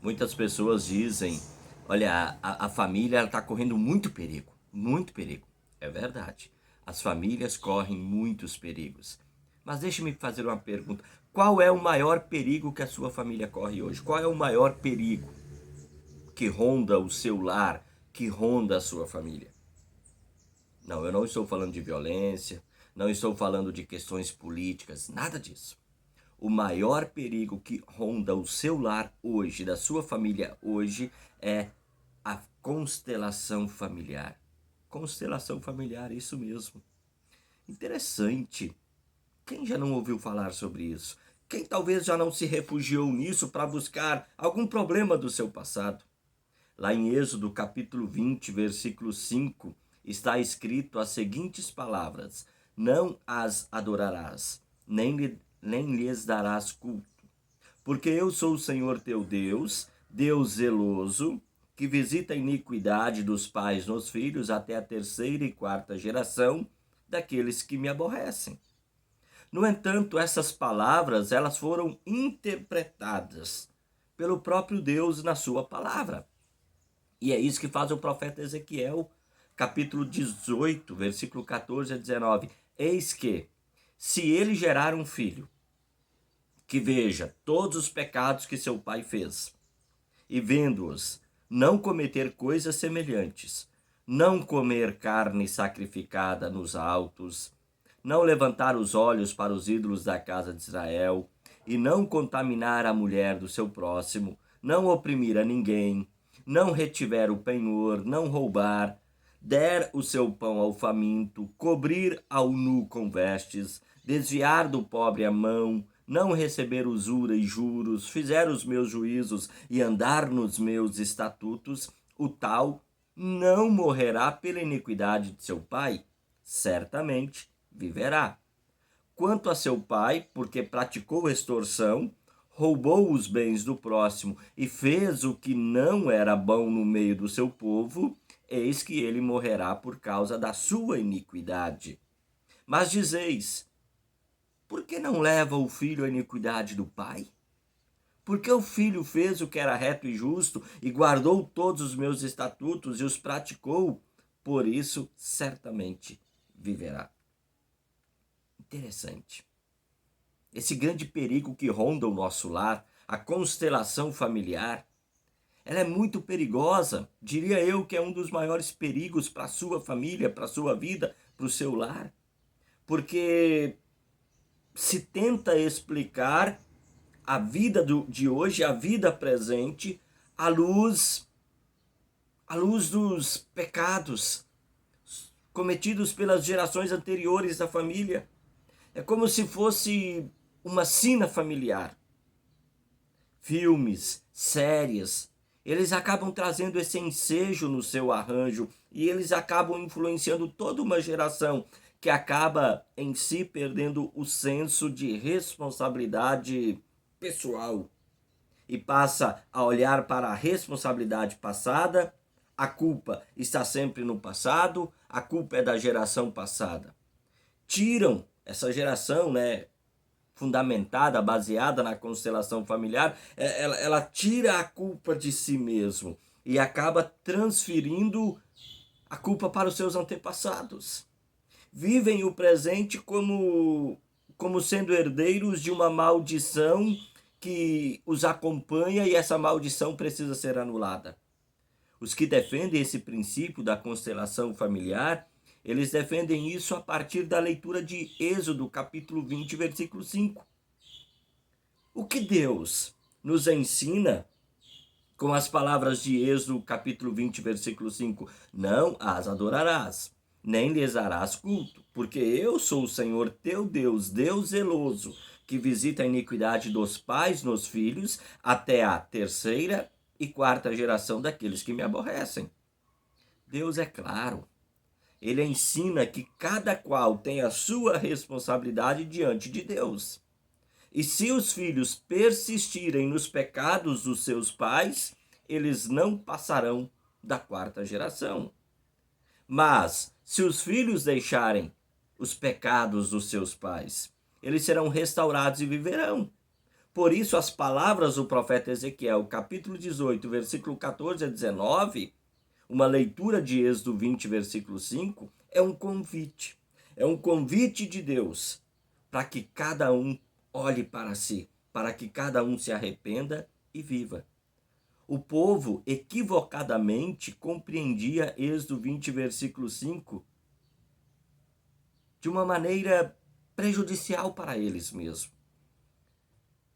Muitas pessoas dizem, olha, a família está correndo muito perigo, muito perigo. É verdade, as famílias correm muitos perigos. Mas deixe-me fazer uma pergunta, qual é o maior perigo que a sua família corre hoje? Qual é o maior perigo que ronda o seu lar, que ronda a sua família? Não, eu não estou falando de violência, não estou falando de questões políticas, nada disso. O maior perigo que ronda o seu lar hoje, da sua família hoje, é a constelação familiar. Constelação familiar, isso mesmo. Interessante. Quem já não ouviu falar sobre isso? Quem talvez já não se refugiou nisso para buscar algum problema do seu passado? Lá em Êxodo capítulo 20, versículo 5, está escrito as seguintes palavras: não as adorarás, nem lhes darás culto, porque eu sou o Senhor teu Deus, Deus zeloso, que visita a iniquidade dos pais nos filhos até a terceira e quarta geração daqueles que me aborrecem. No entanto, essas palavras, elas foram interpretadas pelo próprio Deus na sua palavra. E é isso que faz o profeta Ezequiel, capítulo 18, versículo 14 a 19. Eis que, se ele gerar um filho, que veja todos os pecados que seu pai fez, e vendo-os, não cometer coisas semelhantes, não comer carne sacrificada nos altos, não levantar os olhos para os ídolos da casa de Israel, e não contaminar a mulher do seu próximo, não oprimir a ninguém, não retiver o penhor, não roubar, der o seu pão ao faminto, cobrir ao nu com vestes, desviar do pobre a mão, não receber usura e juros, fizer os meus juízos e andar nos meus estatutos, o tal não morrerá pela iniquidade de seu pai, certamente viverá. Quanto a seu pai, porque praticou extorsão, roubou os bens do próximo e fez o que não era bom no meio do seu povo, eis que ele morrerá por causa da sua iniquidade. Mas dizeis: por que não leva o filho a iniquidade do pai? Porque o filho fez o que era reto e justo e guardou todos os meus estatutos e os praticou, por isso certamente viverá. Interessante. Esse grande perigo que ronda o nosso lar, a constelação familiar, ela é muito perigosa. Diria eu que é um dos maiores perigos para a sua família, para a sua vida, para o seu lar. Porque se tenta explicar a vida de hoje, a vida presente, à luz dos pecados cometidos pelas gerações anteriores da família. É como se fosse uma sina familiar. Filmes, séries, eles acabam trazendo esse ensejo no seu arranjo e eles acabam influenciando toda uma geração que acaba em si perdendo o senso de responsabilidade pessoal e passa a olhar para a responsabilidade passada. A culpa está sempre no passado, a culpa é da geração passada. Tiram essa geração, né, fundamentada, baseada na constelação familiar, ela tira a culpa de si mesmo e acaba transferindo a culpa para os seus antepassados. Vivem o presente como sendo herdeiros de uma maldição que os acompanha e essa maldição precisa ser anulada. Os que defendem esse princípio da constelação familiar, eles defendem isso a partir da leitura de Êxodo, capítulo 20, versículo 5. O que Deus nos ensina com as palavras de Êxodo, capítulo 20, versículo 5? Não as adorarás, nem lhes darás culto, porque eu sou o Senhor teu Deus, Deus zeloso, que visita a iniquidade dos pais nos filhos até a terceira e quarta geração daqueles que me aborrecem. Deus é claro. Ele ensina que cada qual tem a sua responsabilidade diante de Deus. E se os filhos persistirem nos pecados dos seus pais, eles não passarão da quarta geração. Mas, se os filhos deixarem os pecados dos seus pais, eles serão restaurados e viverão. Por isso, as palavras do profeta Ezequiel, capítulo 18, versículo 14 a 19, uma leitura de Êxodo 20, versículo 5, é um convite. É um convite de Deus para que cada um olhe para si, para que cada um se arrependa e viva. O povo equivocadamente compreendia Êxodo 20, versículo 5 de uma maneira prejudicial para eles mesmos.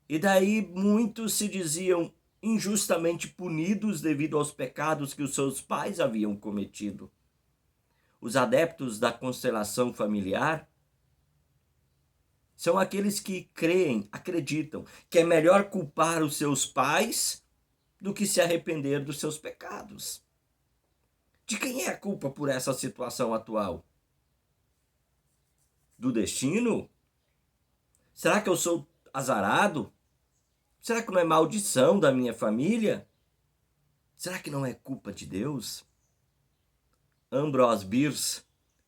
E daí muitos se diziam injustamente punidos devido aos pecados que os seus pais haviam cometido. Os adeptos da constelação familiar são aqueles que creem, acreditam que é melhor culpar os seus pais do que se arrepender dos seus pecados. De quem é a culpa por essa situação atual? Do destino? Será que eu sou azarado? Será que não é maldição da minha família? Será que não é culpa de Deus? Ambrose Bierce,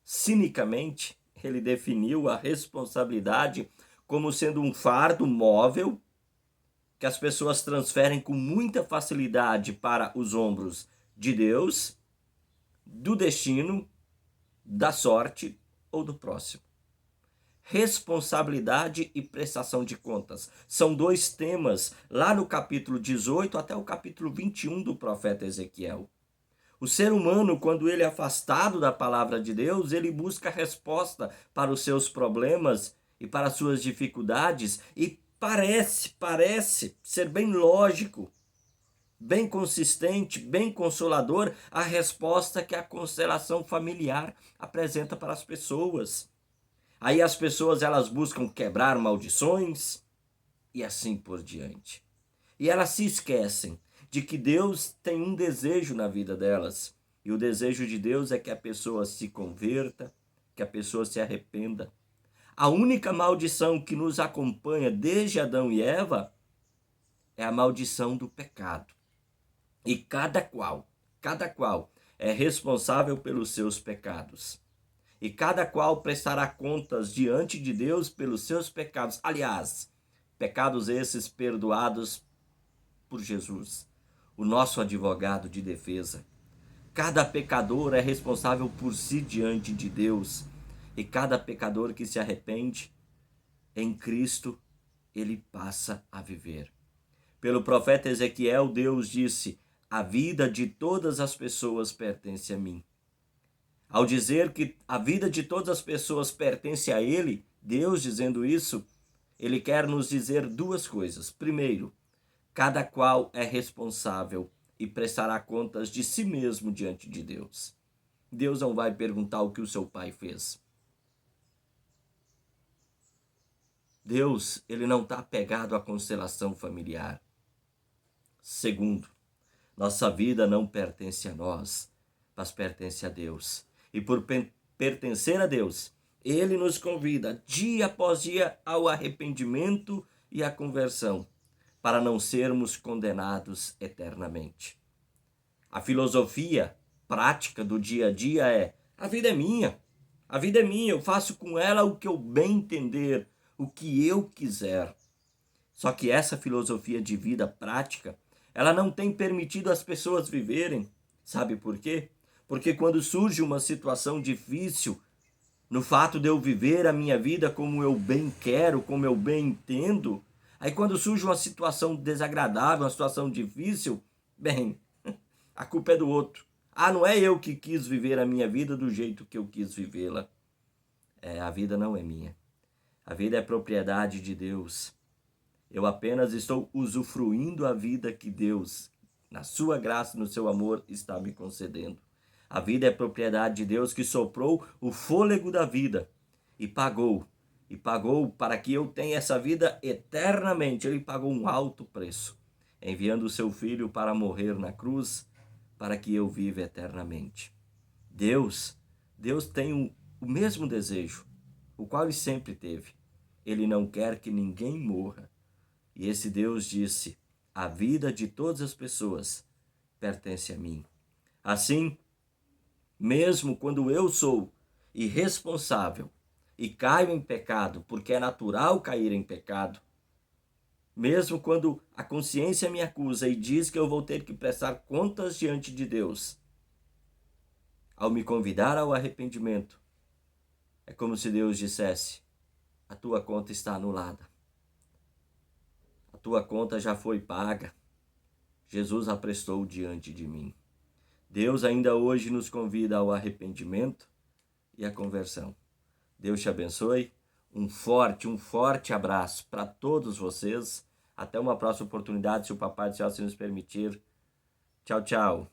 cinicamente, ele definiu a responsabilidade como sendo um fardo móvel que as pessoas transferem com muita facilidade para os ombros de Deus, do destino, da sorte ou do próximo. Responsabilidade e prestação de contas são dois temas lá no capítulo 18 até o capítulo 21 do profeta Ezequiel. O ser humano, quando ele é afastado da palavra de Deus, ele busca resposta para os seus problemas e para as suas dificuldades e parece ser bem lógico, bem consistente, bem consolador a resposta que a constelação familiar apresenta para as pessoas. Aí as pessoas elas buscam quebrar maldições e assim por diante. E elas se esquecem de que Deus tem um desejo na vida delas. E o desejo de Deus é que a pessoa se converta, que a pessoa se arrependa. A única maldição que nos acompanha desde Adão e Eva é a maldição do pecado. E cada qual é responsável pelos seus pecados. E cada qual prestará contas diante de Deus pelos seus pecados. Aliás, pecados esses perdoados por Jesus, o nosso advogado de defesa. Cada pecador é responsável por si diante de Deus. E cada pecador que se arrepende em Cristo, ele passa a viver. Pelo profeta Ezequiel, Deus disse: a vida de todas as pessoas pertence a mim. Ao dizer que a vida de todas as pessoas pertence a Ele, Deus dizendo isso, Ele quer nos dizer duas coisas. Primeiro, cada qual é responsável e prestará contas de si mesmo diante de Deus. Deus não vai perguntar o que o seu pai fez. Deus, ele não está apegado à constelação familiar. Segundo, nossa vida não pertence a nós, mas pertence a Deus. E por pertencer a Deus, Ele nos convida dia após dia ao arrependimento e à conversão, para não sermos condenados eternamente. A filosofia prática do dia a dia é: a vida é minha, eu faço com ela o que eu bem entender, o que eu quiser. Só que essa filosofia de vida prática, ela não tem permitido as pessoas viverem. Sabe por quê? Porque quando surge uma situação difícil, no fato de eu viver a minha vida como eu bem quero, como eu bem entendo, aí quando surge uma situação desagradável, uma situação difícil, bem, a culpa é do outro. Ah, não é eu que quis viver a minha vida do jeito que eu quis vivê-la. A vida não é minha. A vida é propriedade de Deus. Eu apenas estou usufruindo a vida que Deus, na sua graça e no seu amor, está me concedendo. A vida é propriedade de Deus que soprou o fôlego da vida e pagou para que eu tenha essa vida eternamente. Ele pagou um alto preço, enviando o seu filho para morrer na cruz, para que eu viva eternamente. Deus tem o mesmo desejo, o qual ele sempre teve. Ele não quer que ninguém morra. E esse Deus disse: a vida de todas as pessoas pertence a mim. Assim, mesmo quando eu sou irresponsável e caio em pecado, porque é natural cair em pecado, Mesmo quando a consciência me acusa e diz que eu vou ter que prestar contas diante de Deus, ao me convidar ao arrependimento, é como se Deus dissesse: a tua conta está anulada. A tua conta já foi paga. Jesus a prestou diante de mim. Deus ainda hoje nos convida ao arrependimento e à conversão. Deus te abençoe. Um forte abraço para todos vocês. Até uma próxima oportunidade, se o Papai do Céu se nos permitir. Tchau, tchau.